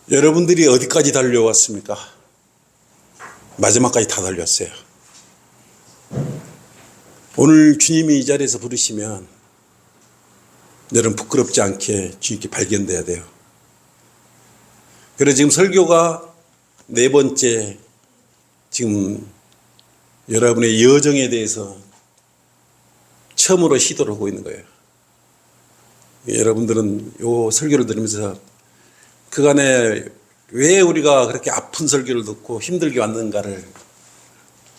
여러분들이 어디까지 달려왔습니까? 마지막까지 다 달렸어요. 오늘 주님이 이 자리에서 부르시면 여러분 부끄럽지 않게 주님께 발견돼야 돼요. 그래서 지금 설교가 네 번째, 지금 여러분의 여정에 대해서 처음으로 시도를 하고 있는 거예요. 여러분들은 이 설교를 들으면서 그간에 왜 우리가 그렇게 아픈 설교를 듣고 힘들게 왔는가를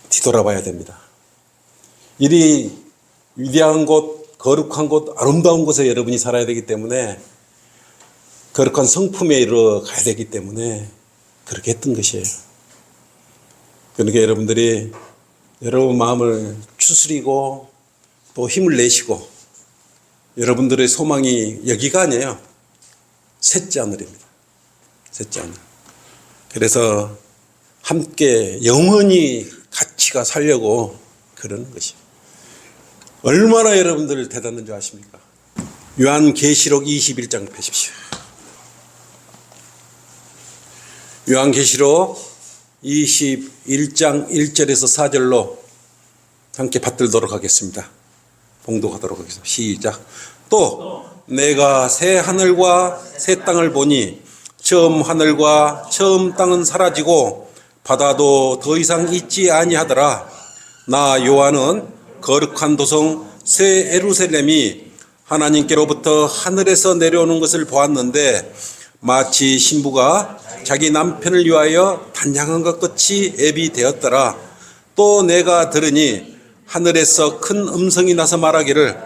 뒤돌아봐야 됩니다. 이리 위대한 곳, 거룩한 곳, 아름다운 곳에 여러분이 살아야 되기 때문에, 거룩한 성품에 이르러 가야 되기 때문에 그렇게 했던 것이에요. 그러니까 여러분들이 여러분 마음을 추스리고 또 힘을 내시고, 여러분들의 소망이 여기가 아니에요. 셋째 하늘입니다. 셋째 하늘. 그래서 함께 영원히 같이 살려고 그러는 것이에요. 얼마나 여러분들 대단한 줄 아십니까? 요한계시록 21장 펴십시오. 요한계시록 21장 1절에서 4절로 함께 받들도록 하겠습니다. 봉독하도록 하겠습니다. 시작. 또 내가 새 하늘과 새 땅을 보니 처음 하늘과 처음 땅은 사라지고 바다도 더 이상 있지 아니하더라. 나 요한은 거룩한 도성 새 예루살렘이 하나님께로부터 하늘에서 내려오는 것을 보았는데, 마치 신부가 자기 남편을 위하여 단장한 것 같이 예비되었더라. 또 내가 들으니 하늘에서 큰 음성이 나서 말하기를,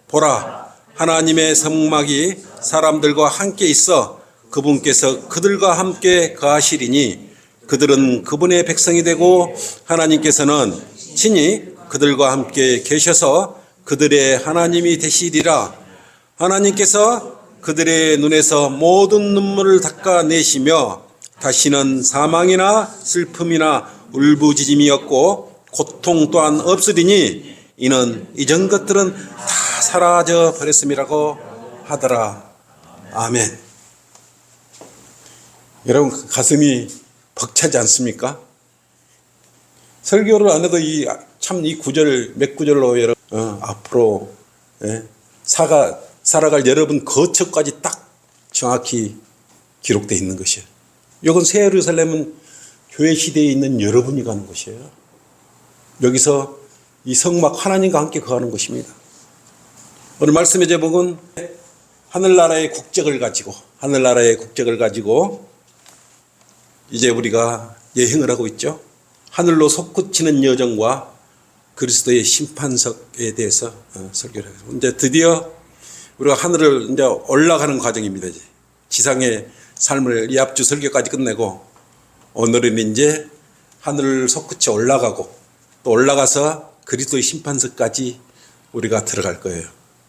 보라, 하나님의 성막이 사람들과 함께 있어 그분께서 그들과 함께 거하시리니 그들은 그분의 백성이 되고 하나님께서는 친히 그들과 함께 계셔서 그들의 하나님이 되시리라. 하나님께서 그들의 눈에서 모든 눈물을 닦아내시며 다시는 사망이나 슬픔이나 울부짖음이 없고 고통 또한 없으리니 이는 이전 것들은 다 사라져 버렸음이라고 하더라. 아멘. 여러분 가슴이 벅차지 않습니까? 설교를 안 해도 이 구절 몇 구절로 여러분 앞으로 살아갈 여러분 거처까지 딱 정확히 기록되어 있는 것이에요. 이건 새 예루살렘은 교회 시대에 있는 여러분이 가는 곳이에요. 여기서 이 성막 하나님과 함께 거하는 것입니다. 오늘 말씀의 제목은 하늘나라의 국적을 가지고 이제 우리가 여행을 하고 있죠. 하늘로 솟구치는 여정과 그리스도의 심판석에 대해서 설교를 하겠습니다. 이제 드디어 우리가 하늘을 이제 올라가는 과정입니다. 이제 지상의 삶을 이 앞주 설교까지 끝내고 오늘은 이제 하늘을 솟구치 올라가고 또 올라가서 그리스도의 심판석까지 우리가 들어갈 거예요.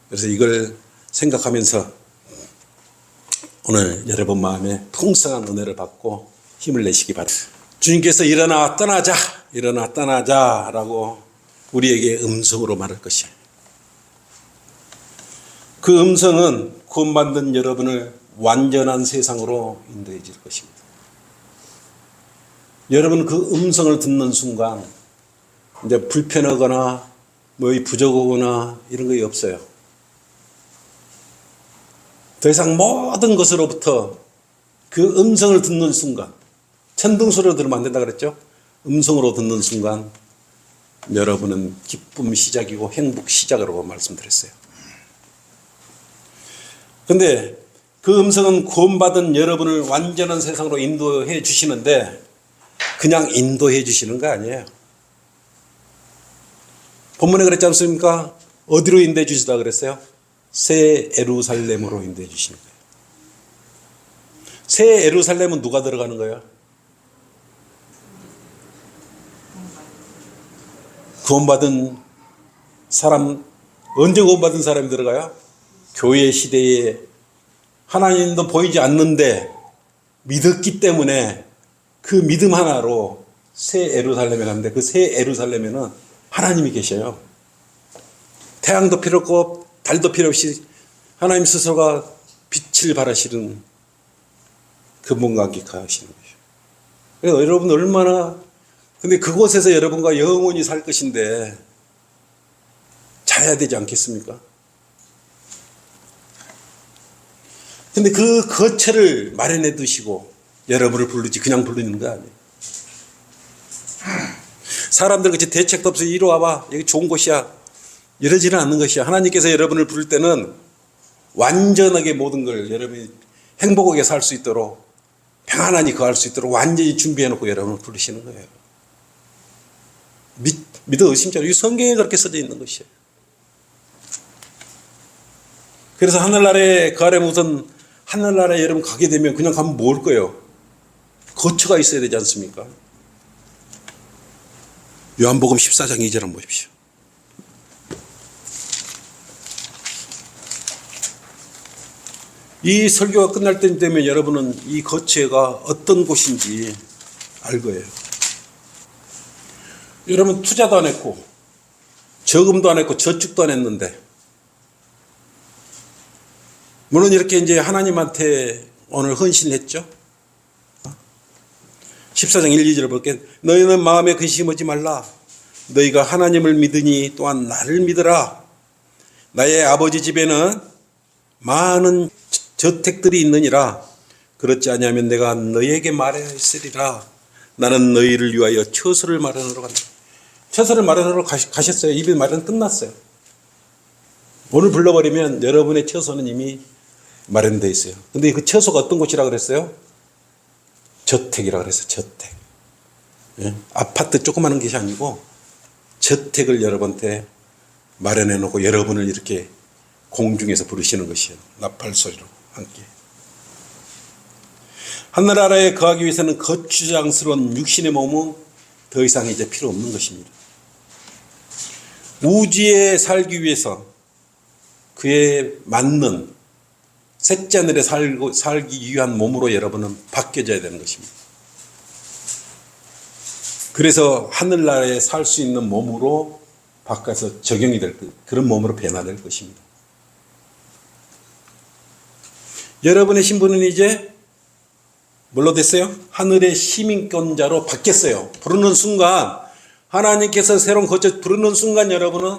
그래서 이걸 생각하면서 오늘 여러분 마음에 풍성한 은혜를 받고 힘을 내시기 바랍니다. 주님께서 일어나 떠나자라고 우리에게 음성으로 말할 것이에요. 그 음성은 구원받는 여러분을 완전한 세상으로 인도해 줄 것입니다. 여러분 그 음성을 듣는 순간 이제 불편하거나 부족하거나 이런 거 없어요. 더 이상 모든 것으로부터 그 음성을 듣는 순간, 천둥소리로 들으면 안 된다 그랬죠? 음성으로 듣는 순간 여러분은 기쁨 시작이고 행복 시작이라고 말씀드렸어요. 그런데 그 음성은 구원받은 여러분을 완전한 세상으로 인도해 주시는데 그냥 인도해 주시는 거 아니에요. 본문에 그랬지 않습니까? 어디로 인도해 주시다 그랬어요? 새 예루살렘으로 인도해 주시는 거예요. 새 예루살렘은 누가 들어가는 거예요? 구원받은 사람. 언제 구원받은 사람이 들어가요? 교회 시대에 하나님도 보이지 않는데 믿었기 때문에 그 믿음 하나로 새 예루살렘에 갔는데, 그 새 예루살렘에는 하나님이 계셔요. 태양도 필요 없고 달도 필요 없이 하나님 스스로가 빛을 발하시는 그분과 함께 가시는 거죠. 그래서 여러분 얼마나, 근데 그곳에서 여러분과 영원히 살 것인데 자야 되지 않겠습니까? 근데 그 거처를 마련해 두시고 여러분을 부르지 그냥 부르는 거 아니에요. 사람들 같이 대책도 없이 이리 와봐, 여기 좋은 곳이야, 이러지는 않는 것이야. 하나님께서 여러분을 부를 때는 완전하게 모든 걸 여러분이 행복하게 살 수 있도록, 평안하니 거할 수 있도록 완전히 준비해 놓고 여러분을 부르시는 거예요. 믿어 의심처럼 이 성경에 그렇게 써져 있는 것이에요. 그래서 하늘나라에 거하려면 우선 하늘나라에 여러분 가게 되면 그냥 가면 뭘 거예요? 거처가 있어야 되지 않습니까? 요한복음 14장 2절 한번 보십시오. 이 설교가 끝날 때 되면 여러분은 이 거처가 어떤 곳인지 알 거예요. 여러분 투자도 안 했고 저금도 안 했고 저축도 안 했는데, 물론 이렇게 이제 하나님한테 오늘 헌신했죠. 14장 1, 2절을 볼게요. 너희는 마음에 근심하지 말라. 너희가 하나님을 믿으니 또한 나를 믿으라. 나의 아버지 집에는 많은 저택들이 있느니라. 그렇지 아니하면 내가 너희에게 말했으리라. 나는 너희를 위하여 처소를 마련하러 간다. 처소를 마련하러 가셨어요. 이미 마련 끝났어요. 오늘 불러버리면 여러분의 처소는 이미 마련되어 있어요. 근데 그 처소가 어떤 곳이라고 그랬어요? 저택이라고 그랬어요. 저택. 예? 아파트 조그마한 것이 아니고 저택을 여러분한테 마련해 놓고 여러분을 이렇게 공중에서 부르시는 것이에요. 나팔 소리로 함께. 하늘나라에 거하기 위해서는 거추장스러운 육신의 몸은 더 이상 이제 필요 없는 것입니다. 우주에 살기 위해서 그에 맞는 셋째 하늘에 살기 위한 몸으로 여러분은 바뀌어져야 되는 것입니다. 그래서 하늘나라에 살 수 있는 몸으로 바꿔서 적용이 될 그런 몸으로 변화될 것입니다. 여러분의 신분은 이제 뭘로 됐어요? 하늘의 시민권자로 바뀌었어요. 부르는 순간, 하나님께서 새로운 거처 부르는 순간 여러분은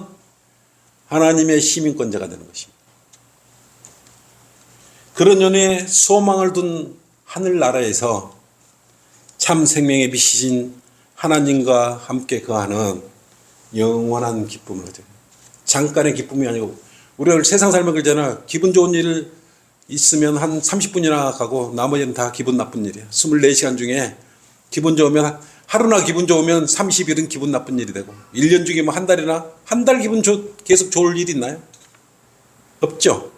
하나님의 시민권자가 되는 것입니다. 그런 연에 소망을 둔 하늘나라에서 참 생명의 빛이신 하나님과 함께 거하는 영원한 기쁨을 얻어요. 잠깐의 기쁨이 아니고, 우리가 세상 살면 그러잖아. 기분 좋은 일 있으면 한 30분이나 가고 나머지는 다 기분 나쁜 일이야. 24시간 중에 기분 좋으면, 하루나 기분 좋으면 30일은 기분 나쁜 일이 되고, 1년 중에 뭐 한 달이나, 한 달 기분 계속 좋을 일이 있나요? 없죠.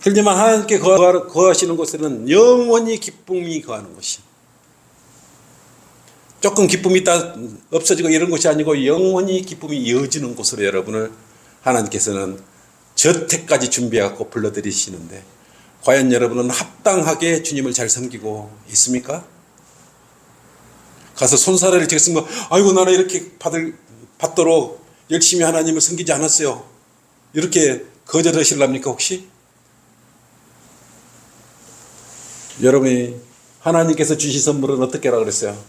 그렇지만 하나님께 거하시는 곳에는 영원히 기쁨이 거하는 것이, 조금 기쁨이 있다 없어지고 이런 것이 아니고 영원히 기쁨이 이어지는 곳으로 여러분을 하나님께서는 저택까지 준비해갖고 불러들이시는데, 과연 여러분은 합당하게 주님을 잘 섬기고 있습니까? 가서 손사래를 지었으면, 아이고 나는 이렇게 받도록 열심히 하나님을 섬기지 않았어요, 이렇게 거절하실랍니까 혹시? 여러분이 하나님께서 주신 선물은 어떻게 하라고 그랬어요?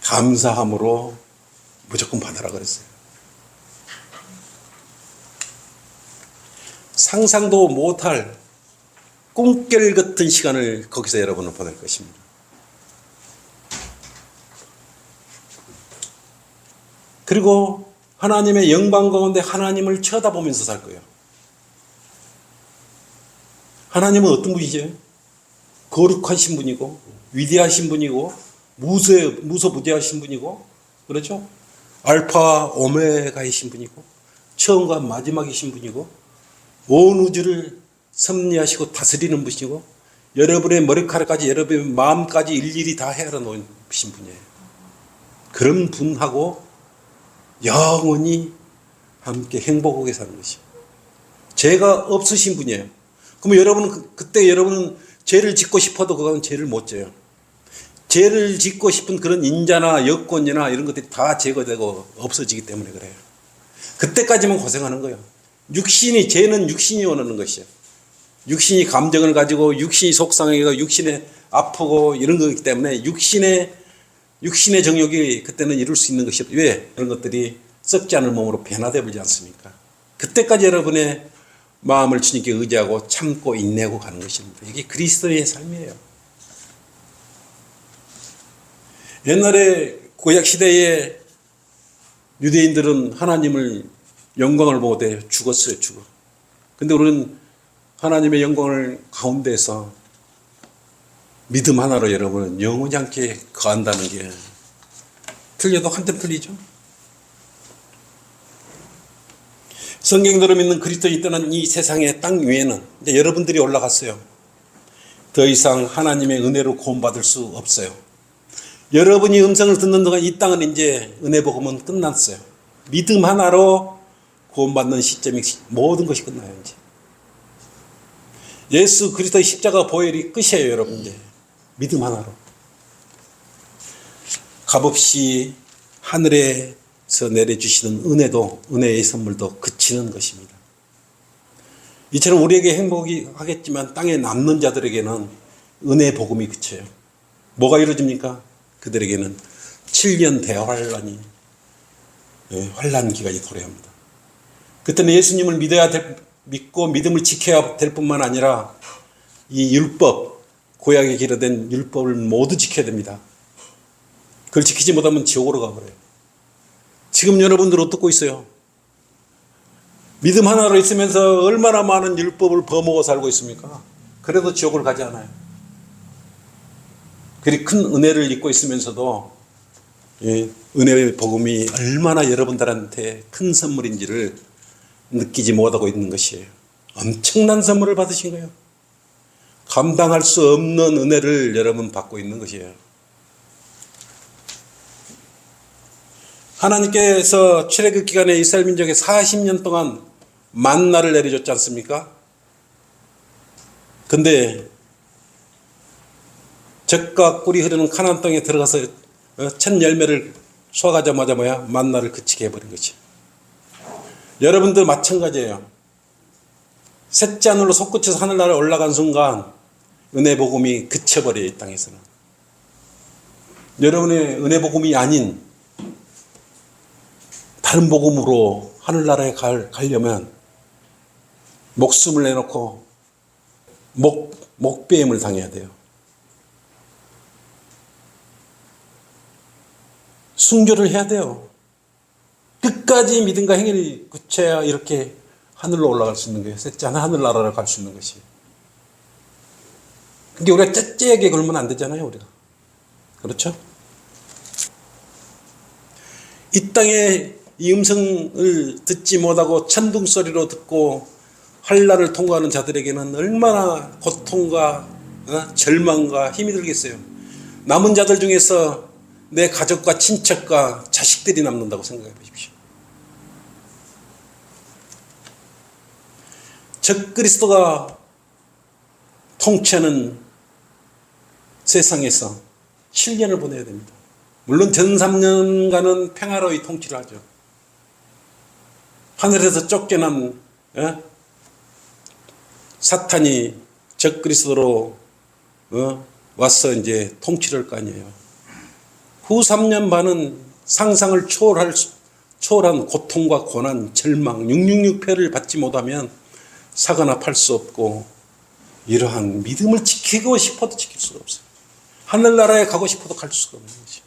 감사함으로 무조건 받으라고 그랬어요. 상상도 못할 꿈결 같은 시간을 거기서 여러분은 보낼 것입니다. 그리고 하나님의 영광 가운데 하나님을 쳐다보면서 살 거예요. 하나님은 어떤 분이죠? 거룩하신 분이고 위대하신 분이고 무소부재하신 분이고, 그렇죠? 알파 오메가이신 분이고 처음과 마지막이신 분이고 온 우주를 섭리하시고 다스리는 분이고 여러분의 머리카락까지 여러분의 마음까지 일일이 다 헤아려 놓으신 분이에요. 그런 분하고 영원히 함께 행복하게 사는 것이 죄가 없으신 분이에요. 그러면 여러분은 그때 여러분은 죄를 짓고 싶어도 그건 죄를 못 져요. 죄를 짓고 싶은 그런 인자나 여건이나 이런 것들이 다 제거되고 없어지기 때문에 그래요. 그때까지만 고생하는 거예요. 죄는 육신이 원하는 것이에요. 육신이 감정을 가지고 육신이 속상하고 육신에 아프고 이런 거기 때문에 육신의 정욕이 그때는 이룰 수 있는 것이 왜? 이런 것들이 썩지 않을 몸으로 변화되어 버리지 않습니까? 그때까지 여러분의 마음을 주님께 의지하고 참고 인내하고 가는 것입니다. 이게 그리스도의 삶이에요. 옛날에 구약시대에 유대인들은 하나님을 영광을 보고 죽었어요. 근데 우리는 하나님의 영광을 가운데서 믿음 하나로 여러분은 영원히 함께 거한다는 게 틀려도 한점 틀리죠. 성경대로 믿는 그리스도인이 떠난 이 세상의 땅 위에는 이제 여러분들이 올라갔어요. 더 이상 하나님의 은혜로 구원받을 수 없어요. 여러분이 음성을 듣는 동안 이 땅은 이제 은혜 복음은 끝났어요. 믿음 하나로 구원받는 시점이 모든 것이 끝나요. 이제 예수 그리스도의 십자가 보혈이 끝이에요. 여러분 이제 믿음 하나로 값없이 하늘에서 내려주시는 은혜도 은혜의 선물도 그치는 것입니다. 이처럼 우리에게 행복이 하겠지만 땅에 남는 자들에게는 은혜 복음이 그쳐요. 뭐가 이루어집니까? 그들에게는 7년 대환란이 환란 기간이 도래합니다. 그때는 예수님을 믿고 믿음을 지켜야 될 뿐만 아니라 이 율법, 구약에 기록된 율법을 모두 지켜야 됩니다. 그걸 지키지 못하면 지옥으로 가버려요. 지금 여러분들 어떻고 있어요? 믿음 하나로 있으면서 얼마나 많은 율법을 범하고 살고 있습니까? 그래도 지옥을 가지 않아요. 그리 큰 은혜를 입고 있으면서도 은혜의 복음이 얼마나 여러분들한테 큰 선물인지를 느끼지 못하고 있는 것이에요. 엄청난 선물을 받으신 거예요. 감당할 수 없는 은혜를 여러분 받고 있는 것이에요. 하나님께서 출애굽 기간에 이스라엘 민족에 40년 동안 만나를 내려줬지 않습니까? 근데 젖과 꿀이 흐르는 가나안 땅에 들어가서 첫 열매를 쏘아가자마자 만나를 그치게 해버린 거지. 여러분들 마찬가지예요. 셋째 하늘로 솟구쳐서 하늘나라에 올라간 순간 은혜 복음이 그쳐버려요. 이 땅에서는. 여러분의 은혜 복음이 아닌 다른 복음으로 하늘나라에 가려면 목숨을 내놓고 목배임을 당해야 돼요. 순교를 해야 돼요. 끝까지 믿음과 행위를 굳혀야 이렇게 하늘로 올라갈 수 있는 거예요. 셋째 하늘나라를 갈 수 있는 것이. 그게 우리가 째째하게 걸면 안 되잖아요. 우리가. 그렇죠? 이 땅에 이 음성을 듣지 못하고 천둥 소리로 듣고 환난을 통과하는 자들에게는 얼마나 고통과 절망과 힘이 들겠어요. 남은 자들 중에서 내 가족과 친척과 자식들이 남는다고 생각해 보십시오. 적그리스도가 통치하는 세상에서 7년을 보내야 됩니다. 물론 전 3년간은 평화로이 통치를 하죠. 하늘에서 쫓겨난 사탄이 적그리스도로 와서 이제 통치를 할 거 아니에요. 후 3년 반은 상상을 초월한 고통과 고난, 절망, 666패를 받지 못하면 사거나 팔 수 없고 이러한 믿음을 지키고 싶어도 지킬 수가 없어요. 하늘나라에 가고 싶어도 갈 수가 없는 거죠.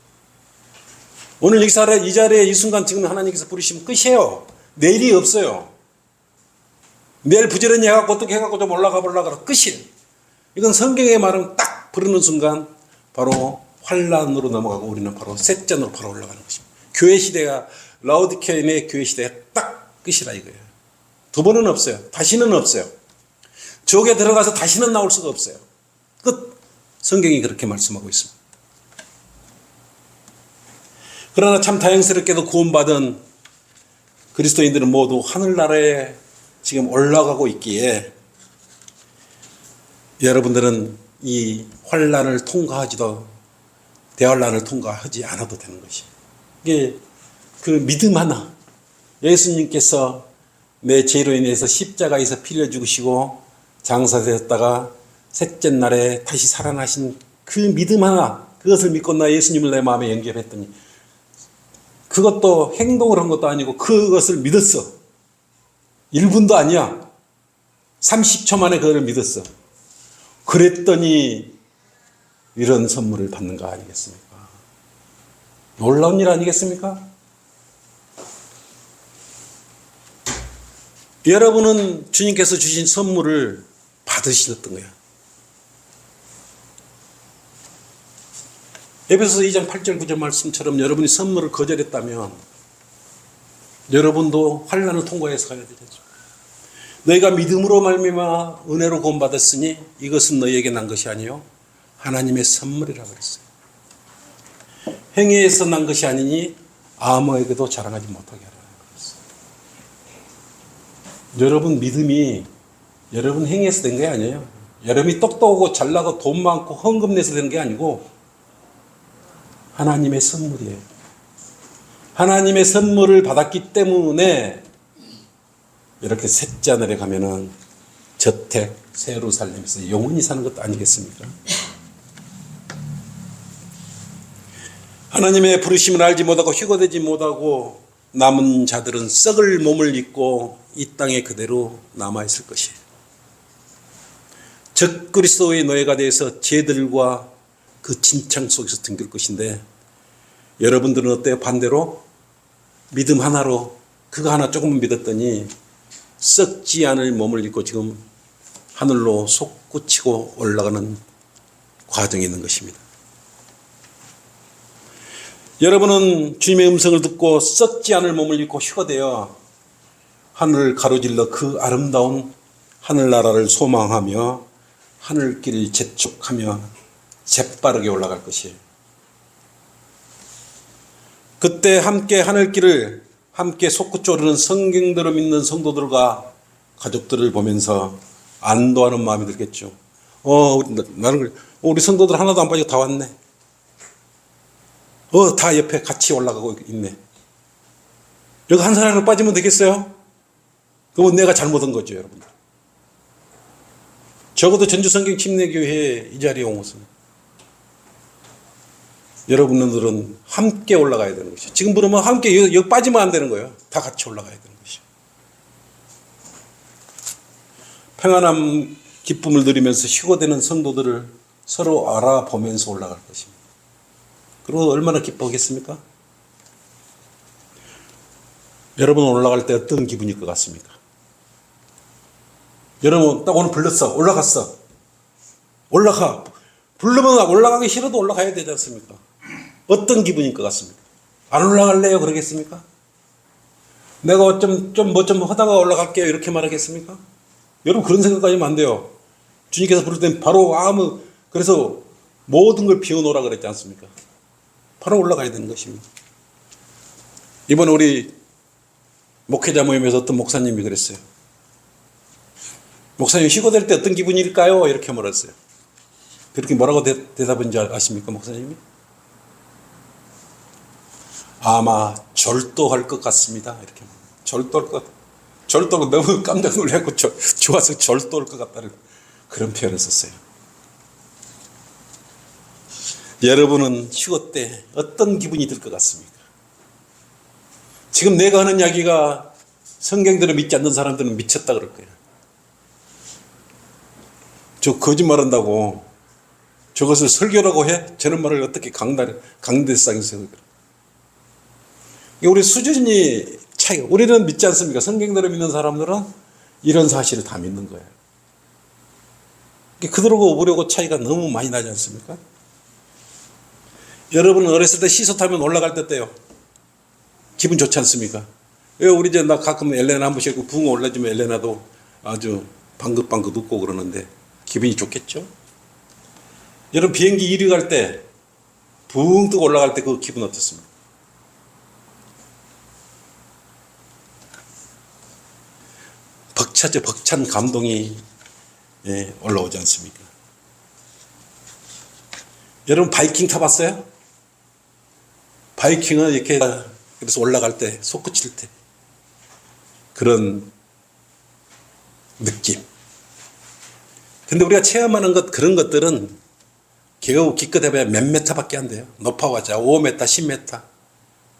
오늘 이 자리에 이 순간 지금 하나님께서 부르시면 끝이에요. 내일이 없어요. 내일 부지런히 해갖고 어떻게 해갖고 좀 올라가 보려고 끝이에요. 이건 성경의 말은 딱 부르는 순간 바로 환란으로 넘어가고 우리는 바로 셋전으로 바로 올라가는 것입니다. 교회 시대가 라오디케아의 교회 시대가 딱 끝이라 이거예요. 두 번은 없어요. 다시는 없어요. 지옥에 들어가서 다시는 나올 수가 없어요. 끝. 성경이 그렇게 말씀하고 있습니다. 그러나 참 다행스럽게도 구원받은 그리스도인들은 모두 하늘나라에 지금 올라가고 있기에 여러분들은 이 환란을 통과하지도 대환란을 통과하지 않아도 되는 것이. 이게 그 믿음 하나. 예수님께서 내 죄로 인해서 십자가에서 피 흘려 죽으시고 장사되었다가 셋째 날에 다시 살아나신 그 믿음 하나, 그것을 믿고 나 예수님을 내 마음에 연결했더니 그것도 행동을 한 것도 아니고 그것을 믿었어. 1분도 아니야. 30초 만에 그걸 믿었어. 그랬더니 이런 선물을 받는 거 아니겠습니까? 놀라운 일 아니겠습니까? 여러분은 주님께서 주신 선물을 받으셨던 거야. 에베소서 2장 8절 9절 말씀처럼 여러분이 선물을 거절했다면 여러분도 환난을 통과해서 가야 되죠. 너희가 믿음으로 말미암아 은혜로 구원받았으니 이것은 너희에게 난 것이 아니요 하나님의 선물이라 그랬어요. 행위에서 난 것이 아니니 아무에게도 자랑하지 못하게 하라 그랬어요. 여러분 믿음이 여러분 행위에서 된 게 아니에요. 여러분이 똑똑하고 잘나고 돈 많고 헌금 내서 된 게 아니고 하나님의 선물이에요. 하나님의 선물을 받았기 때문에 이렇게 셋째 하늘에 가면은 저택 새로 살면서 영원히 사는 것도 아니겠습니까? 하나님의 부르심을 알지 못하고 휴거되지 못하고 남은 자들은 썩을 몸을 입고 이 땅에 그대로 남아있을 것이에요. 적 그리스도의 노예가 되어서 죄들과 그 진창 속에서 등길 것인데 여러분들은 어때요? 반대로 믿음 하나로 그거 하나 조금만 믿었더니 썩지 않을 몸을 입고 지금 하늘로 솟구치고 올라가는 과정이 있는 것입니다. 여러분은 주님의 음성을 듣고 썩지 않을 몸을 입고 휴거되어 하늘을 가로질러 그 아름다운 하늘나라를 소망하며 하늘길을 재촉하며 재빠르게 올라갈 것이에요. 그때 함께 하늘길을 함께 솟구쳐 오르는 성경대로 믿는 성도들과 가족들을 보면서 안도하는 마음이 들겠죠. 나는 우리 성도들 하나도 안 빠지고 다 왔네. 다 옆에 같이 올라가고 있네. 여기 한 사람으로 빠지면 되겠어요? 그건 내가 잘못한 거죠, 여러분들. 적어도 전주성경 침례교회 이 자리에 온 것은 여러분들은 함께 올라가야 되는 것이죠. 지금 부르면 함께 여기 빠지면 안 되는 거예요. 다 같이 올라가야 되는 것이죠. 평안함 기쁨을 누리면서 휴거되는 성도들을 서로 알아보면서 올라갈 것입니다. 그리고 얼마나 기뻐하겠습니까? 여러분 올라갈 때 어떤 기분일 것 같습니까? 여러분 딱 오늘 불렀어. 올라갔어. 올라가. 부르면 올라가기 싫어도 올라가야 되지 않습니까? 어떤 기분일 것 같습니까? 안 올라갈래요? 그러겠습니까? 내가 좀 하다가 올라갈게요. 이렇게 말하겠습니까? 여러분 그런 생각하시면 안 돼요. 주님께서 부를 땐 바로 그래서 모든 걸 비워놓으라 그랬지 않습니까? 바로 올라가야 되는 것입니다. 이번에 우리 목회자 모임에서 어떤 목사님이 그랬어요. 목사님 휴거될 때 어떤 기분일까요? 이렇게 물었어요. 그렇게 뭐라고 대답한 줄 아십니까, 목사님이? 아마 절도할 것 같습니다. 이렇게. 절도가 너무 깜짝 놀랐고 좋아서 절도할 것 같다는 그런 표현을 썼어요. 여러분은 휴거 때 어떤 기분이 들 것 같습니까? 지금 내가 하는 이야기가 성경대로 믿지 않는 사람들은 미쳤다 그럴 거예요. 저 거짓말한다고 저것을 설교라고 해? 저런 말을 어떻게 강대상에서 우리 수준이 차이가. 우리는 믿지 않습니까? 성경대로 믿는 사람들은 이런 사실을 다 믿는 거예요. 그들하고 우리하고 차이가 너무 많이 나지 않습니까? 여러분은 어렸을 때 시소 타면 올라갈 때 때요. 기분 좋지 않습니까? 우리 나 가끔 엘레나 한 번씩 붕어 올라주면 엘레나도 아주 방긋방긋 웃고 그러는데 기분이 좋겠죠? 여러분 비행기 1위 갈 때 붕 뜨고 올라갈 때 그 기분 어떻습니까? 벅찬 감동이 올라오지 않습니까? 여러분 바이킹 타봤어요? 바이킹은 이렇게 그래서 올라갈 때 솟구칠 때 그런 느낌. 근데 우리가 체험하는 그런 것들은 겨우 기껏해봐야 몇 미터밖에 안 돼요. 높아봤자 5m, 10m.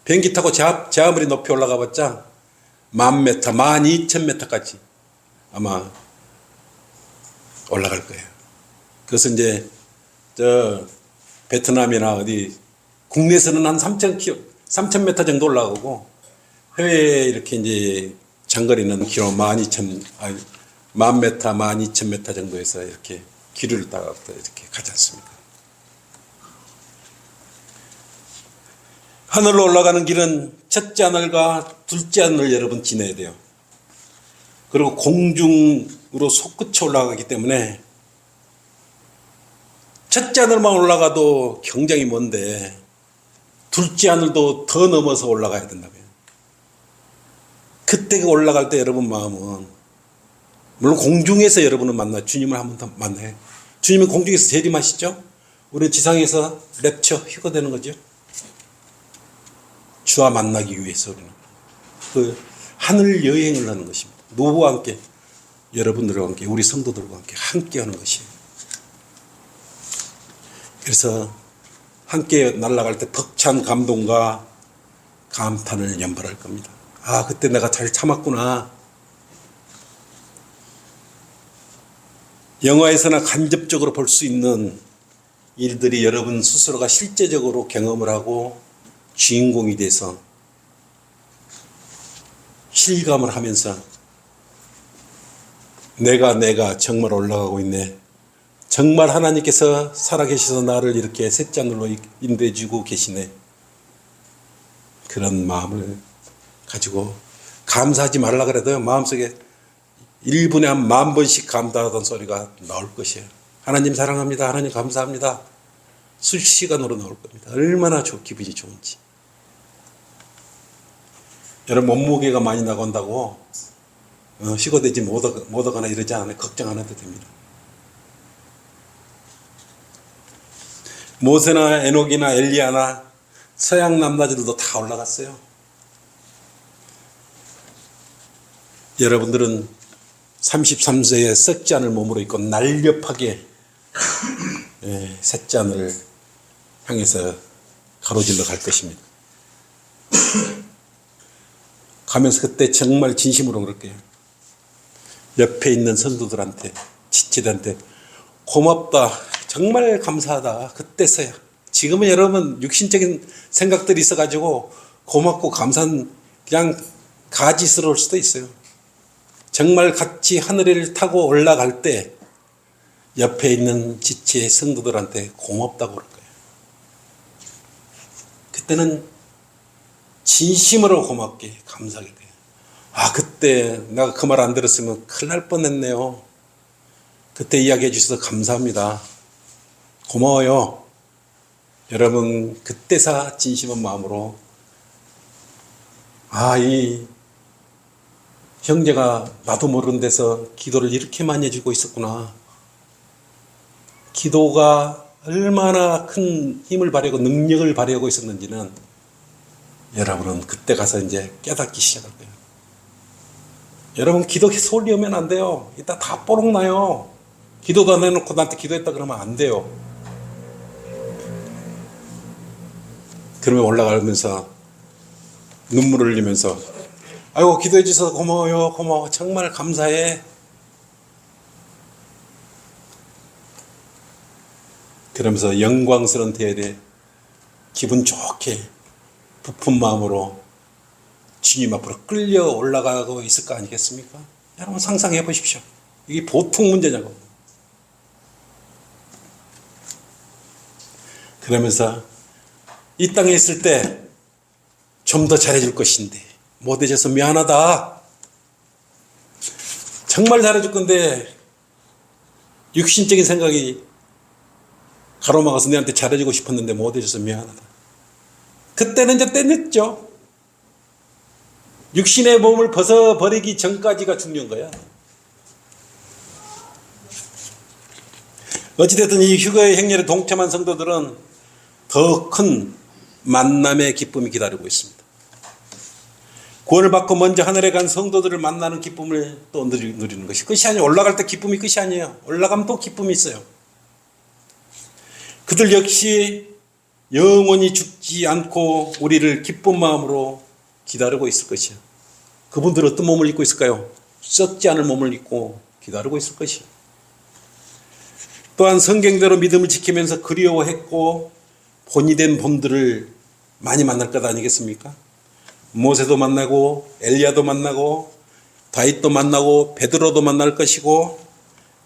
비행기 타고 저 아무리 높이 올라가봤자 10,000m, 12,000m까지 아마 올라갈 거예요. 그래서 이제 저 베트남이나 어디 국내에서는 한 3,000m 정도 올라가고 해외에 이렇게 이제 장거리는 키로 10,000m, 12,000m 정도에서 이렇게 기류를 따라 이렇게 가지 않습니까? 하늘로 올라가는 길은 첫째 하늘과 둘째 하늘을 여러분 지나야 돼요. 그리고 공중으로 솟구쳐 올라가기 때문에 첫째 하늘만 올라가도 굉장히 먼데 둘째 하늘도 더 넘어서 올라가야 된다고요. 그때 올라갈 때 여러분 마음은 물론 공중에서 여러분을 만나요. 주님을 한 번 더 만나요. 주님은 공중에서 재림하시죠. 우리는 지상에서 랩처 휴거되는 거죠. 주와 만나기 위해서 우리는 그 하늘 여행을 하는 것입니다. 누구와 함께? 여러분들과 함께, 우리 성도들과 함께 하는 것이에요. 그래서 함께 날아갈 때 벅찬 감동과 감탄을 연발할 겁니다. 아, 그때 내가 잘 참았구나. 영화에서나 간접적으로 볼 수 있는 일들이 여러분 스스로가 실제적으로 경험을 하고 주인공이 돼서 실감을 하면서 내가 정말 올라가고 있네. 정말 하나님께서 살아계셔서 나를 이렇게 셋째 하늘로 인도해 주고 계시네. 그런 마음을 가지고 감사하지 말라 그래도요. 마음속에 1분에 한 10,000번씩 감사하던 소리가 나올 것이에요. 하나님 사랑합니다. 하나님 감사합니다. 수시간으로 나올 겁니다. 얼마나 기분이 좋은지. 여러분 몸무게가 많이 나간다고 식어되지 못하거나 이러지 않아요. 걱정 안 해도 됩니다. 모세나 에녹이나 엘리야나 서양 남자들도 다 올라갔어요. 여러분들은 33세에 썩지 않을 몸으로 있고 날렵하게 셋째 하늘을 향해서 가로질러 갈 것입니다. 가면서 그때 정말 진심으로 그럴게요. 옆에 있는 선수들한테, 지체들한테 고맙다, 정말 감사하다. 그때서야. 지금은 여러분 육신적인 생각들이 있어가지고 고맙고 감사한 그냥 가지스러울 수도 있어요. 정말 같이 하늘을 타고 올라갈 때 옆에 있는 지체의 성도들한테 고맙다고 그럴 거예요. 그때는 진심으로 고맙게 감사하게 돼요. 아, 그때 내가 그 말 안 들었으면 큰일 날 뻔했네요. 그때 이야기해 주셔서 감사합니다. 고마워요. 여러분 그때사 진심한 마음으로 이 형제가 나도 모르는 데서 기도를 이렇게 많이 해주고 있었구나. 기도가 얼마나 큰 힘을 발휘하고 능력을 발휘하고 있었는지는 여러분은 그때 가서 이제 깨닫기 시작할 거예요. 여러분 기도 소홀히 하면 안 돼요. 이따 다 뽀록 나요. 기도도 안 해놓고 나한테 기도했다 그러면 안 돼요. 그러면 올라가면서 눈물을 흘리면서 아이고 기도해 주셔서 고마워요. 고마워. 정말 감사해. 그러면서 영광스러운 대회에 기분 좋게 부푼 마음으로 주님 앞으로 끌려 올라가고 있을 거 아니겠습니까? 여러분 상상해 보십시오. 이게 보통 문제냐고. 그러면서 이 땅에 있을 때 좀 더 잘해줄 것인데 못해줘서 미안하다. 정말 잘해줄 건데 육신적인 생각이 가로막아서 내한테 잘해주고 싶었는데 못해줘서 미안하다. 그때는 이제 떼냈죠. 육신의 몸을 벗어버리기 전까지가 중요한 거야. 어찌됐든 이 휴거의 행렬에 동참한 성도들은 더 큰 만남의 기쁨이 기다리고 있습니다. 구원을 받고 먼저 하늘에 간 성도들을 만나는 기쁨을 또 누리는 것이 끝이 아니에요. 올라갈 때 기쁨이 끝이 아니에요. 올라가면 또 기쁨이 있어요. 그들 역시 영원히 죽지 않고 우리를 기쁜 마음으로 기다리고 있을 것이에요. 그분들 어떤 몸을 입고 있을까요? 썩지 않을 몸을 입고 기다리고 있을 것이에요. 또한 성경대로 믿음을 지키면서 그리워했고 본이 된 본들을 많이 만날 것 아니겠습니까? 모세도 만나고 엘리야도 만나고 다윗도 만나고 베드로도 만날 것이고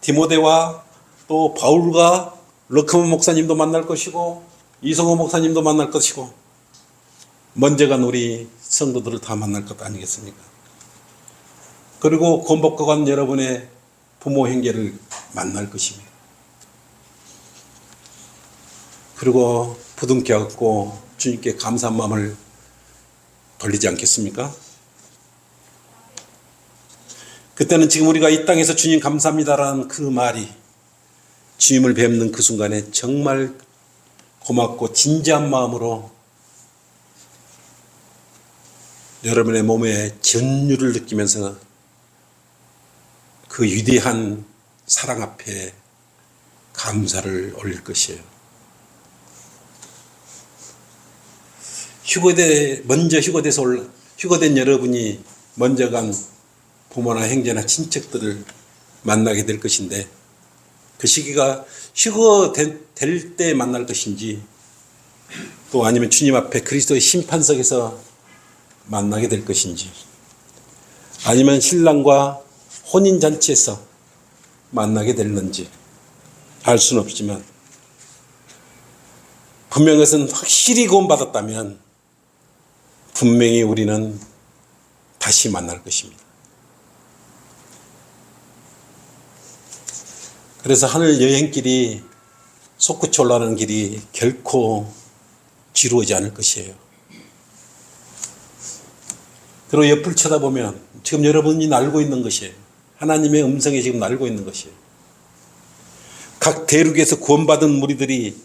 디모데와 또 바울과 르크만 목사님도 만날 것이고 이성호 목사님도 만날 것이고 먼저 간 우리 성도들을 다 만날 것 아니겠습니까? 그리고 구원받고 간 여러분의 부모 형제를 만날 것입니다. 그리고 부둥켜 안고 주님께 감사한 마음을 돌리지 않겠습니까? 그때는 지금 우리가 이 땅에서 주님 감사합니다라는 그 말이 주님을 뵙는 그 순간에 정말 고맙고 진지한 마음으로 여러분의 몸에 전율을 느끼면서 그 위대한 사랑 앞에 감사를 올릴 것이에요. 먼저 휴거된 여러분이 먼저 간 부모나 형제나 친척들을 만나게 될 것인데 그 시기가 휴거될 때 만날 것인지 또 아니면 주님 앞에 그리스도의 심판석에서 만나게 될 것인지 아니면 신랑과 혼인잔치에서 만나게 될는지 알 수는 없지만 분명한 것은 확실히 구원받았다면 분명히 우리는 다시 만날 것입니다. 그래서 하늘 여행길이 솟구쳐 올라가는 길이 결코 지루하지 않을 것이에요. 그리고 옆을 쳐다보면 지금 여러분이 날고 있는 것이에요. 하나님의 음성에 지금 날고 있는 것이에요. 각 대륙에서 구원받은 무리들이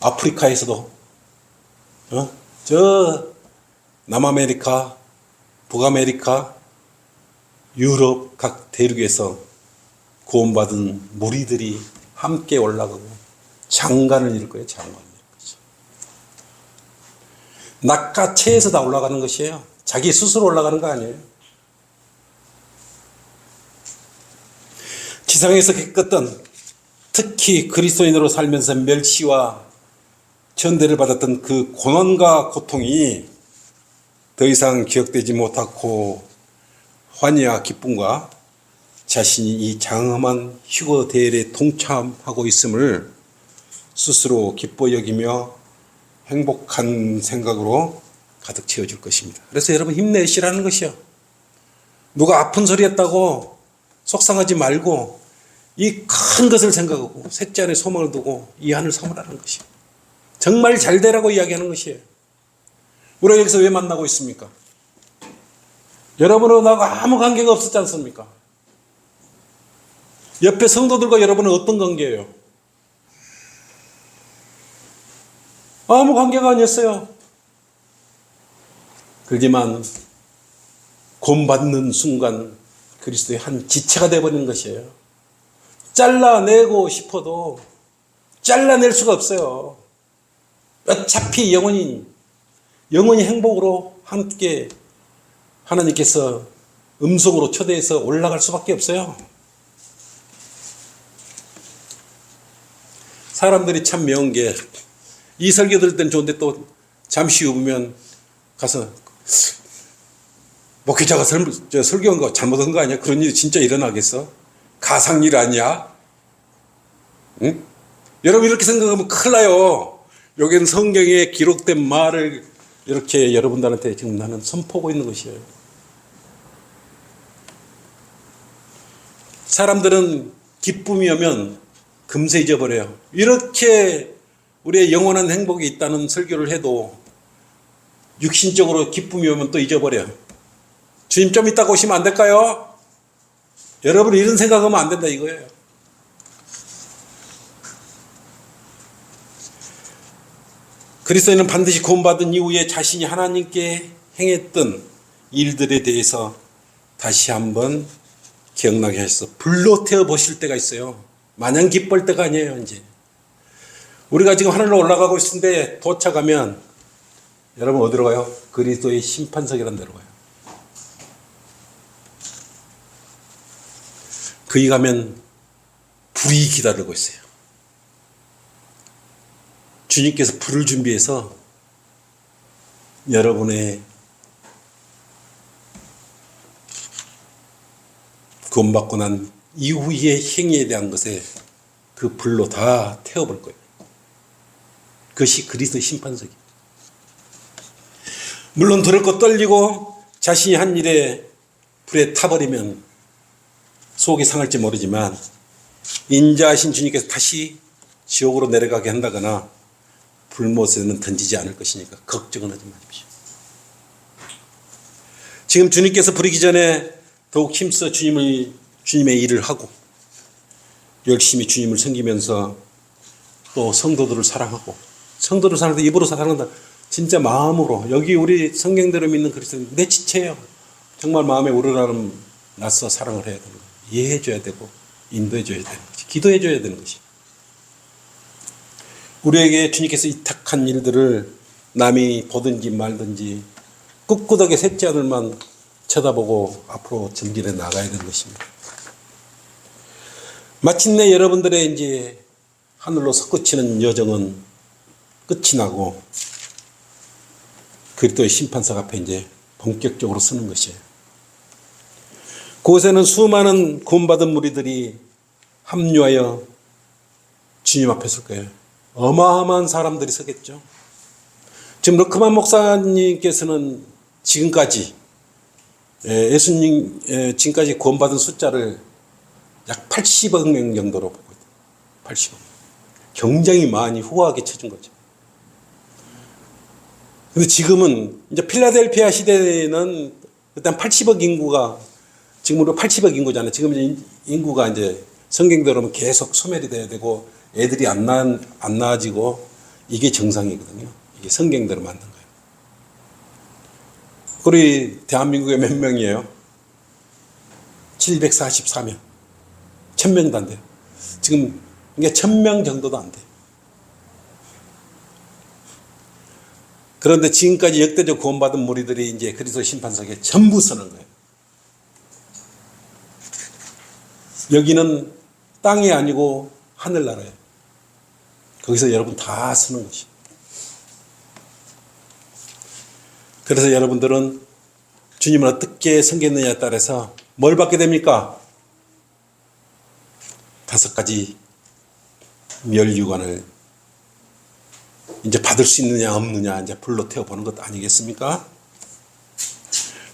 아프리카에서도 저 남아메리카, 북아메리카, 유럽 각 대륙에서 구원받은 무리들이 함께 올라가고 장관을 이룰 거예요. 장관을 이룰 거죠. 낙가체에서 다 올라가는 것이에요. 자기 스스로 올라가는 거 아니에요. 지상에서 겪었던 특히 그리스도인으로 살면서 멸시와 천대를 받았던 그 고난과 고통이 더 이상 기억되지 못하고 환희와 기쁨과 자신이 이 장엄한 휴거 대열에 동참하고 있음을 스스로 기뻐 여기며 행복한 생각으로 가득 채워줄 것입니다. 그래서 여러분 힘내시라는 것이요. 누가 아픈 소리 했다고 속상하지 말고 이 큰 것을 생각하고 셋째 안에 소망을 두고 이 안을 삼으라는 것이요. 정말 잘 되라고 이야기하는 것이에요. 우리가 여기서 왜 만나고 있습니까? 여러분하고 나하고 아무 관계가 없었지 않습니까? 옆에 성도들과 여러분은 어떤 관계예요? 아무 관계가 아니었어요. 그렇지만 구원받는 순간 그리스도의 한 지체가 되어버리는 것이에요. 잘라내고 싶어도 잘라낼 수가 없어요. 어차피 영원히 행복으로 함께 하나님께서 음성으로 초대해서 올라갈 수밖에 없어요. 사람들이 참 매운 게 이 설교 들을 땐 좋은데 또 잠시 후 보면 가서 목회자가 설교한 거 잘못한 거 아니야? 그런 일이 진짜 일어나겠어? 가상일 아니야? 응? 여러분 이렇게 생각하면 큰일 나요. 여기는 성경에 기록된 말을 이렇게 여러분들한테 지금 나는 선포하고 있는 것이에요. 사람들은 기쁨이 오면 금세 잊어버려요. 이렇게 우리의 영원한 행복이 있다는 설교를 해도 육신적으로 기쁨이 오면 또 잊어버려요. 주님 좀 이따가 오시면 안 될까요? 여러분 이런 생각하면 안 된다 이거예요. 그리스도인은 반드시 구원받은 이후에 자신이 하나님께 행했던 일들에 대해서 다시 한번 기억나게 하셔서 불로 태워 보실 때가 있어요. 마냥 기쁠 때가 아니에요. 이제 우리가 지금 하늘로 올라가고 있는데 도착하면 여러분 어디로 가요? 그리스도의 심판석이라는 데로 가요. 거기 가면 불이 기다리고 있어요. 주님께서 불을 준비해서 여러분의 구원받고 난 이후의 행위에 대한 것에 그 불로 다 태워볼 거예요. 그것이 그리스도의 심판석이에요. 물론 두렵고 떨리고 자신이 한 일에 불에 타버리면 속이 상할지 모르지만 인자하신 주님께서 다시 지옥으로 내려가게 한다거나 불못에는 던지지 않을 것이니까 걱정은 하지 마십시오. 지금 주님께서 부르기 전에 더욱 힘써 주님의 일을 하고 열심히 주님을 섬기면서 또 성도들을 사랑하고 성도를 사랑한다, 입으로 사랑한다, 진짜 마음으로 여기 우리 성경대로 믿는 그리스도인 내 지체예요. 정말 마음에 우러나는 나서 사랑을 해야 되는 거예요. 이해해줘야 되고 인도해줘야 되는 것이, 기도해줘야 되는 것이. 우리에게 주님께서 위탁한 일들을 남이 보든지 말든지 꿋꿋하게 셋째 아들만 쳐다보고 앞으로 전진해 나가야 되는 것입니다. 마침내 여러분들의 이제 하늘로 솟구치는 여정은 끝이 나고 그리스도의 심판석 앞에 이제 본격적으로 서는 것이에요. 그곳에는 수많은 구원받은 무리들이 합류하여 주님 앞에 설 거예요. 어마어마한 사람들이 서겠죠. 지금 르크만 목사님께서는 지금까지 예수님 지금까지 구원받은 숫자를 약 80억 명 정도로 보고 있어요. 80억. 굉장히 많이 후하게 쳐준 거죠. 근데 지금은 이제 필라델피아 시대에는 일단 80억 인구가 지금으로 80억 인구잖아요. 지금 이제 인구가 이제 성경대로는 계속 소멸이 돼야 되고 애들이 안 낳아지고 이게 정상이거든요. 이게 성경대로 만든 거예요. 우리 대한민국에 몇 명이에요? 744명. 1000명도 안 돼요. 지금 이게 1000명 정도도 안 돼요. 그런데 지금까지 역대적 구원받은 무리들이 이제 그리스도 심판석에 전부 서는 거예요. 여기는 땅이 아니고 하늘나라예요. 거기서 여러분 다 서는 것이. 그래서 여러분들은 주님을 어떻게 섬겼느냐에 따라서 뭘 받게 됩니까? 5가지 멸류관을 이제 받을 수 있느냐 없느냐 이제 불로 태워보는 것 아니겠습니까?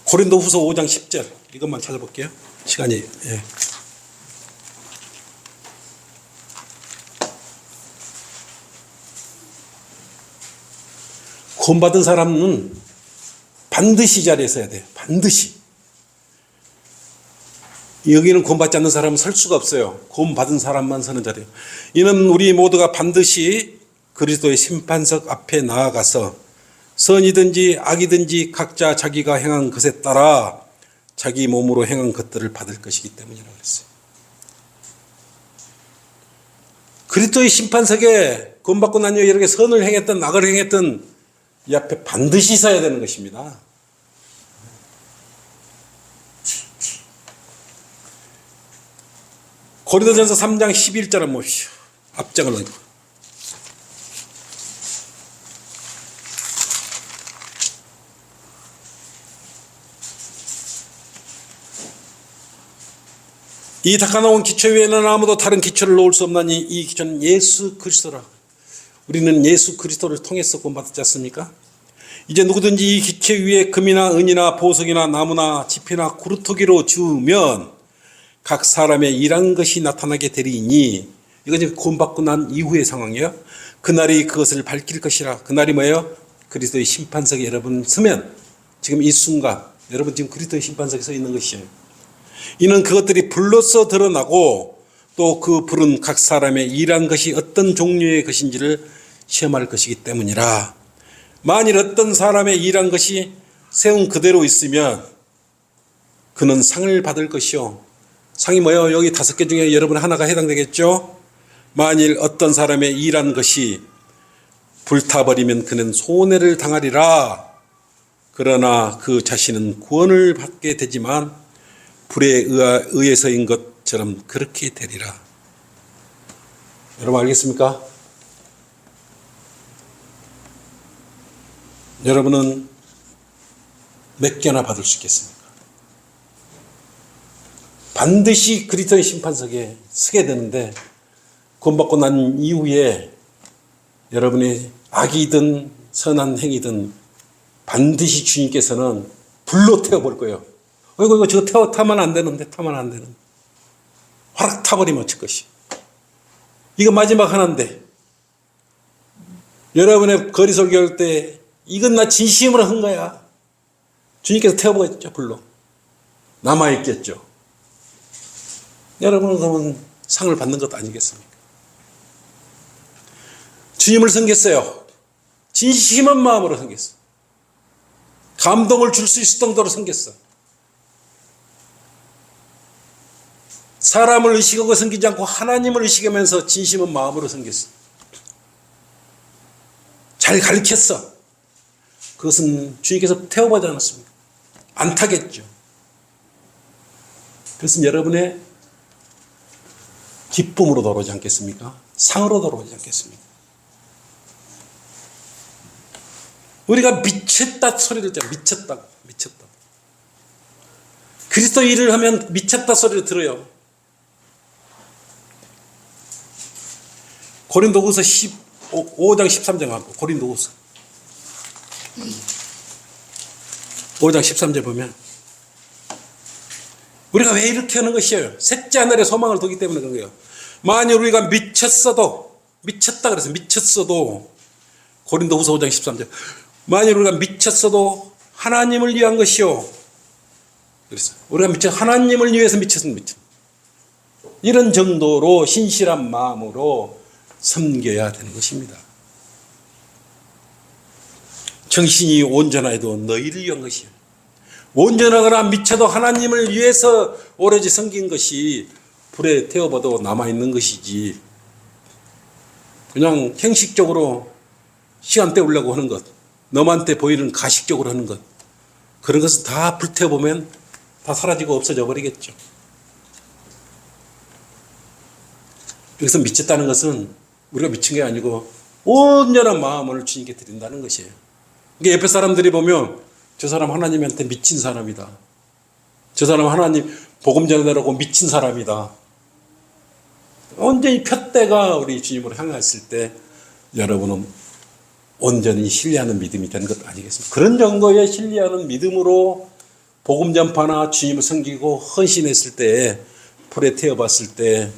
고린도후서 5장 10절 이것만 찾아볼게요. 시간이 구원받은 사람은 반드시 이 자리에 서야 돼요. 반드시. 여기는 구원받지 않는 사람은 설 수가 없어요. 구원받은 사람만 서는 자리예요. 이는 우리 모두가 반드시 그리스도의 심판석 앞에 나아가서 선이든지 악이든지 각자 자기가 행한 것에 따라 자기 몸으로 행한 것들을 받을 것이기 때문이라고 그랬어요. 그리스도의 심판석에 구원받고 난 이후에 이렇게 선을 행했던 악을 행했던 이 앞에 반드시 서야 되는 것입니다. 고린도전서 3장 11절 한번 보십시오. 앞장을 넣고. 이 닦아놓은 기초 위에는 아무도 다른 기초를 놓을 수 없나니 이 기초는 예수 그리스도라. 우리는 예수 그리스도를 통해서 구원받았지 않습니까? 이제 누구든지 이 기초 위에 금이나 은이나 보석이나 나무나 지피나 구루토기로 주면 각 사람의 일한 것이 나타나게 되리니 이건 지금 구원받고 난 이후의 상황이에요. 그날이 그것을 밝힐 것이라. 그날이 뭐예요? 그리스도의 심판석에 여러분 서면 지금 이 순간 여러분 지금 그리스도의 심판석에 서 있는 것이에요. 이는 그것들이 불로써 드러나고 또 그 불은 각 사람의 일한 것이 어떤 종류의 것인지를 시험할 것이기 때문이라. 만일 어떤 사람의 일한 것이 세운 그대로 있으면 그는 상을 받을 것이요. 상이 뭐예요? 여기 5개 중에 여러분 하나가 해당되겠죠? 만일 어떤 사람의 일한 것이 불타버리면 그는 손해를 당하리라. 그러나 그 자신은 구원을 받게 되지만 불에 의해서인 것처럼 그렇게 되리라. 여러분 알겠습니까? 여러분은 몇 개나 받을 수 있겠습니까? 반드시 그리스도의 심판석에 서게 되는데 구원받고 난 이후에 여러분의 악이든 선한 행위든 반드시 주님께서는 불로 태워볼 거예요. 이거 저거 타면 안 되는데, 타면 안 되는데. 화락 타버리면 어쩔 것이. 이거 마지막 하나인데, 여러분의 거리 설교할 때, 이건 나 진심으로 한 거야. 주님께서 태워보겠죠, 불로. 남아있겠죠. 여러분은 그러면 상을 받는 것 아니겠습니까? 주님을 섬겼어요. 진심한 마음으로 섬겼어. 감동을 줄 수 있을 정도로 섬겼어. 사람을 의식하고 섬기지 않고 하나님을 의식하면서 진심한 마음으로 섬겼어. 잘 가르쳤어. 그것은 주님께서 태워보지 않았습니까? 안 타겠죠. 그것은 여러분의 기쁨으로 돌아오지 않겠습니까? 상으로 돌아오지 않겠습니까? 우리가 미쳤다 소리를 듣잖아요. 미쳤다고. 미쳤다. 그리스도 일을 하면 미쳤다 소리를 들어요. 고린도후서 5장 13절 하고 고린도후서 5장 13절 보면 우리가 왜 이렇게 하는 것이에요? 셋째 하늘에 소망을 두기 때문에 그런 거예요. 만일 우리가 미쳤어도 미쳤다 그래서 미쳤어도 고린도후서 5장 13절 만일 우리가 미쳤어도 하나님을 위한 것이요. 그래서 우리가 하나님을 위해서 미쳤습니다. 이런 정도로 신실한 마음으로 섬겨야 되는 것입니다. 정신이 온전하여도 너희를 위한 것이요. 온전하거나 미쳐도 하나님을 위해서 오로지 섬긴 것이 불에 태워봐도 남아있는 것이지 그냥 형식적으로 시간 때우려고 하는 것, 너한테 보이는 가식적으로 하는 것, 그런 것은 다 불태워보면 다 사라지고 없어져 버리겠죠. 여기서 미쳤다는 것은 우리가 미친 게 아니고 온전한 마음을 주님께 드린다는 것이에요. 그러니까 옆에 사람들이 보면 저 사람 하나님한테 미친 사람이다. 저 사람 하나님 복음 전하라고 미친 사람이다. 온전히 푯대가 우리 주님으로 향했을 때 여러분은 온전히 신뢰하는 믿음이 된 것 아니겠습니까? 그런 정도의 신뢰하는 믿음으로 복음 전파나 주님을 섬기고 헌신했을 때 불에 태워봤을 때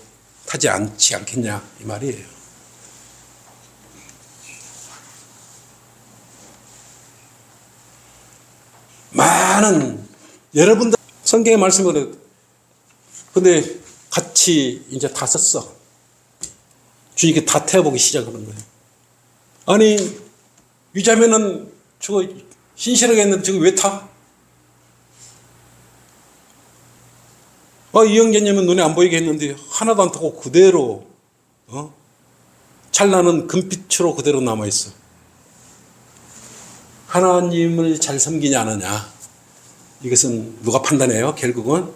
타지 않겠냐 이 말이에요. 많은 여러분들 성경의 말씀을 근데 같이 이제 다 썼어. 주님께 다 태워보기 시작하는 거예요. 아니 유자매는 저거 신실하게 했는데 저거 왜 타? 이영재님은 눈에 안 보이게 했는데 하나도 안 타고 그대로 찬란한 금빛으로 그대로 남아있어. 하나님을 잘 섬기냐 안 하냐 이것은 누가 판단해요? 결국은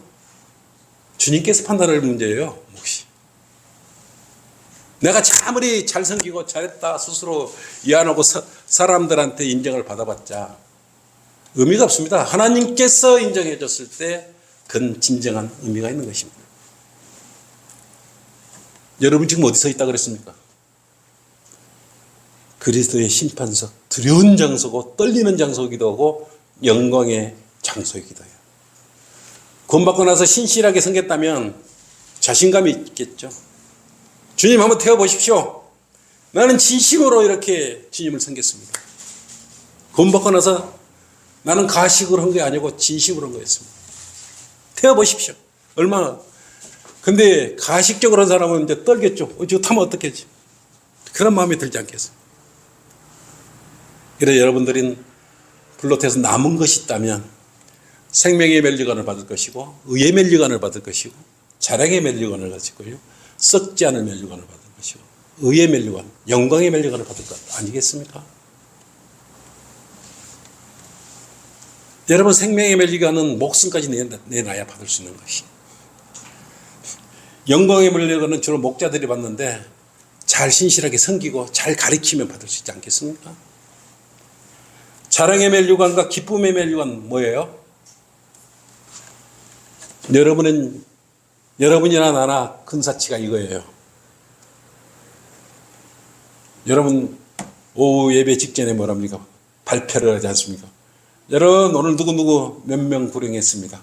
주님께서 판단할 문제예요. 몫이. 내가 아무리 잘 섬기고 잘했다 스스로 이해하고 사람들한테 인정을 받아봤자 의미가 없습니다. 하나님께서 인정해 줬을 때 그건 진정한 의미가 있는 것입니다. 여러분 지금 어디 서 있다 그랬습니까? 그리스도의 심판석, 두려운 장소고 떨리는 장소이기도 하고 영광의 장소이기도 해요. 구원받고 나서 신실하게 섬겼다면 자신감이 있겠죠. 주님 한번 태워보십시오. 나는 진심으로 이렇게 주님을 섬겼습니다. 구원받고 나서 나는 가식으로 한 게 아니고 진심으로 한 거였습니다. 태워보십시오. 얼마나. 근데 가식적으로 한 사람은 이제 떨겠죠. 저거 타면 어떡하지? 그런 마음이 들지 않겠어요? 그래서 여러분들은 불로 태워서 남은 것이 있다면 생명의 멸류관을 받을 것이고 의의 멸류관을 받을 것이고 자랑의 멸류관을 가질 거예요. 썩지 않을 멸류관을 받을 것이고 의의 멸류관, 영광의 멸류관을 받을 것 아니겠습니까? 여러분 생명의 멸류관은 목숨까지 내놔야 받을 수 있는 것이. 영광의 멸류관은 주로 목자들이 받는데 잘 신실하게 섬기고 잘 가르치면 받을 수 있지 않겠습니까? 자랑의 멸류관과 기쁨의 멸류관 뭐예요? 여러분이나 나나 근사치가 이거예요. 여러분 오후 예배 직전에 뭐랍니까? 발표를 하지 않습니까? 여러분 오늘 누구누구 몇 명 구령했습니다.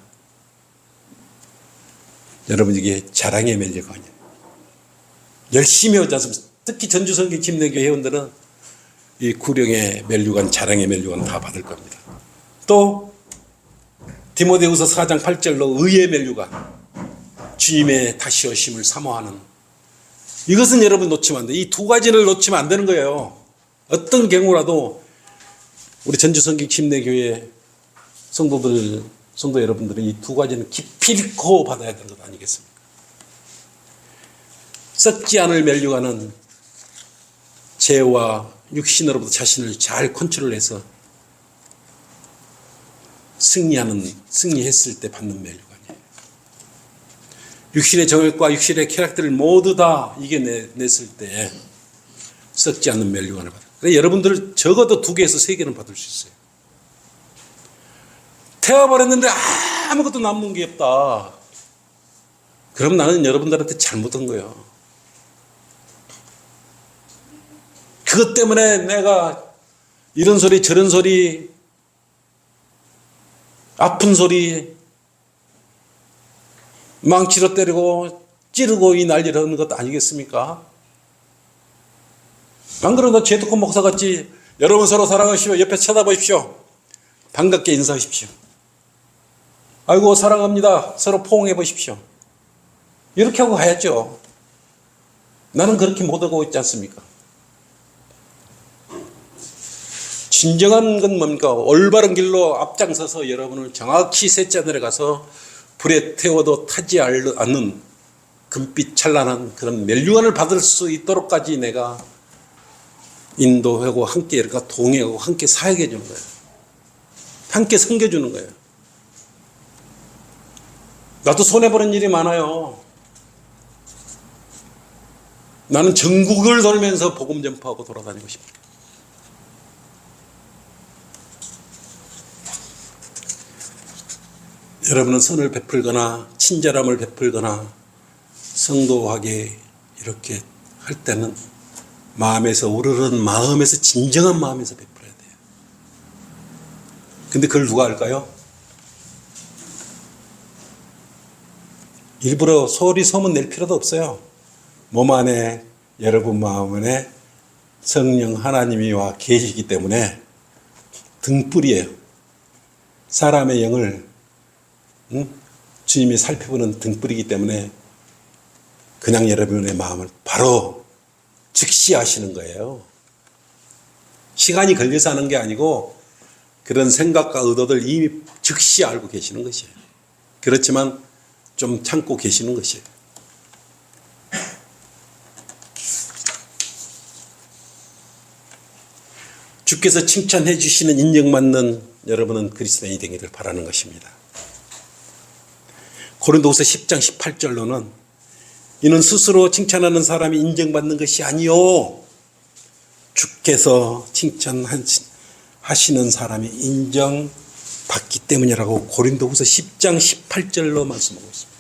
여러분 이게 자랑의 멸류관이에요. 열심히 하지 않습니까? 특히 전주성경 침례교 회원들은 이 구령의 멸류관, 자랑의 멸류관 다 받을 겁니다. 또 디모데후서 4장 8절로 의의 멸류관, 주님의 다시 오심을 사모하는, 이것은 여러분 놓치면 안 돼요. 이 두 가지를 놓치면 안 되는 거예요. 어떤 경우라도 우리 전주성경 침례교회 성도 여러분들은 이 두 가지는 기필코 받아야 되는 것 아니겠습니까? 썩지 않을 멸류관은 죄와 육신으로부터 자신을 잘 컨트롤해서 승리했을 때 받는 멸류관이에요. 육신의 정욕과 육신의 쾌락들을 모두 다 이겨냈을 때 썩지 않는 멸류관을 받아요. 그래서 여러분들 적어도 2개에서 3개는 받을 수 있어요. 태워버렸는데 아무것도 남는 게 없다. 그럼 나는 여러분들한테 잘못한 거예요. 그것 때문에 내가 이런 소리 저런 소리 아픈 소리 망치로 때리고 찌르고 이 난리를 하는 것 아니겠습니까? 안 그러면 제도권 목사같이 여러분 서로 사랑하십시오. 옆에 쳐다보십시오. 반갑게 인사하십시오. 아이고 사랑합니다. 서로 포옹해 보십시오. 이렇게 하고 가야죠. 나는 그렇게 못하고 있지 않습니까? 진정한 건 뭡니까? 올바른 길로 앞장서서 여러분을 정확히 셋째 하늘에 가서 불에 태워도 타지 않는 금빛 찬란한 그런 멸류관을 받을 수 있도록까지 내가 인도하고 함께 이렇게 동행하고 함께 사역해 주는 거예요. 함께 섬겨주는 거예요. 나도 손해보는 일이 많아요. 나는 전국을 돌면서 복음 전파하고 돌아다니고 싶어요. 여러분은 선을 베풀거나 친절함을 베풀거나 성도하게 이렇게 할 때는 마음에서 우러른 마음에서 진정한 마음에서 베풀어야 돼요. 근데 그걸 누가 할까요? 일부러 소리 소문 낼 필요도 없어요. 몸 안에 여러분 마음 안에 성령 하나님이 와 계시기 때문에 등불이에요. 사람의 영을 주님이 살펴보는 등불이기 때문에 그냥 여러분의 마음을 바로 즉시 아시는 거예요. 시간이 걸려서 하는 게 아니고 그런 생각과 의도들 이미 즉시 알고 계시는 것이에요. 그렇지만 좀 참고 계시는 것이에요. 주께서 칭찬해 주시는 인정받는 여러분은 그리스도인이 되기를 바라는 것입니다. 고린도후서 10장 18절로는 이는 스스로 칭찬하는 사람이 인정받는 것이 아니요 주께서 칭찬하시는 사람이 인정받기 때문이라고 고린도후서 10장 18절로 말씀하고 있습니다.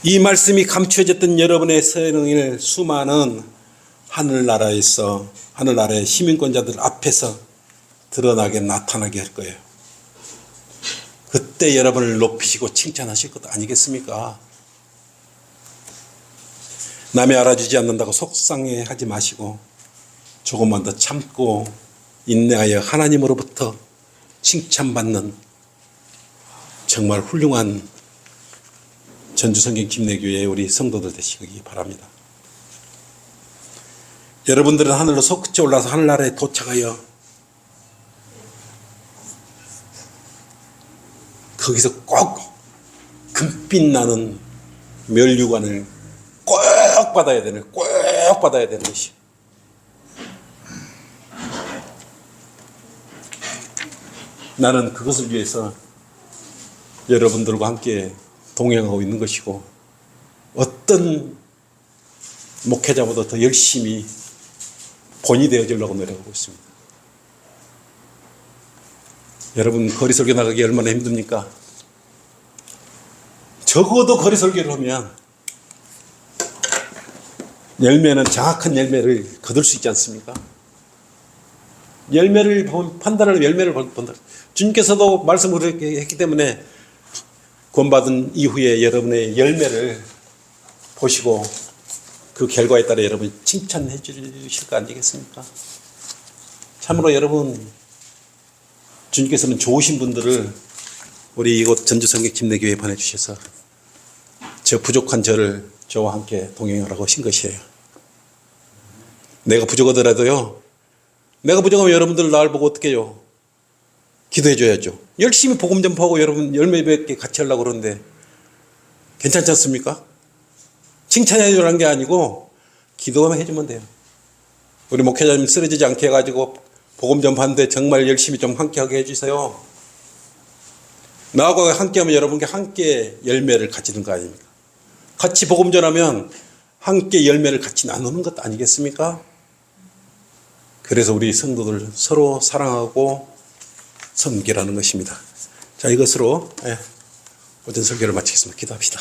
이 말씀이 감추어졌던 여러분의 성령을 수많은 하늘나라의 시민권자들 앞에서 드러나게 나타나게 할 거예요. 그때 여러분을 높이시고 칭찬하실 것 아니겠습니까? 남이 알아주지 않는다고 속상해하지 마시고 조금만 더 참고 인내하여 하나님으로부터 칭찬받는 정말 훌륭한 전주성경 침례교회의 우리 성도들 되시기 바랍니다. 여러분들은 하늘로 솟구쳐 올라서 하늘나라에 도착하여 거기서 꼭 금빛 나는 멸류관을 꼭 받아야 되는, 꼭 받아야 되는 것이. 나는 그것을 위해서 여러분들과 함께 동행하고 있는 것이고, 어떤 목회자보다 더 열심히 본이 되어주려고 노력하고 있습니다. 여러분, 거리 설교 나가기 얼마나 힘듭니까? 적어도 거리 설교를 하면 열매는 정확한 열매를 거둘 수 있지 않습니까? 열매를 판단하는 열매를 본다. 주님께서도 말씀을 했기 때문에 구원받은 이후에 여러분의 열매를 보시고 그 결과에 따라 여러분이 칭찬해 주실 거 아니겠습니까? 참으로 여러분, 주님께서는 좋으신 분들을 우리 이곳 전주성경 침례교회에 보내주셔서 저 부족한 저를 저와 함께 동행하라고 하신 것이에요. 내가 부족하더라도요, 내가 부족하면 여러분들 나를 보고 어떻게 해요? 기도해 줘야죠. 열심히 복음 전파하고 여러분 열매 맺게 같이 하려고 그러는데 괜찮지 않습니까? 칭찬해 주라는 게 아니고 기도만 해주면 돼요. 우리 목회자님 쓰러지지 않게 해가지고 복음 전파하는데 정말 열심히 좀 함께하게 해주세요. 나하고 함께하면 여러분께 함께 열매를 가지는 거 아닙니까? 같이 복음 전하면 함께 열매를 같이 나누는 것 아니겠습니까? 그래서 우리 성도들 서로 사랑하고 섬기라는 것입니다. 자, 이것으로 오전 설교를 마치겠습니다. 기도합시다.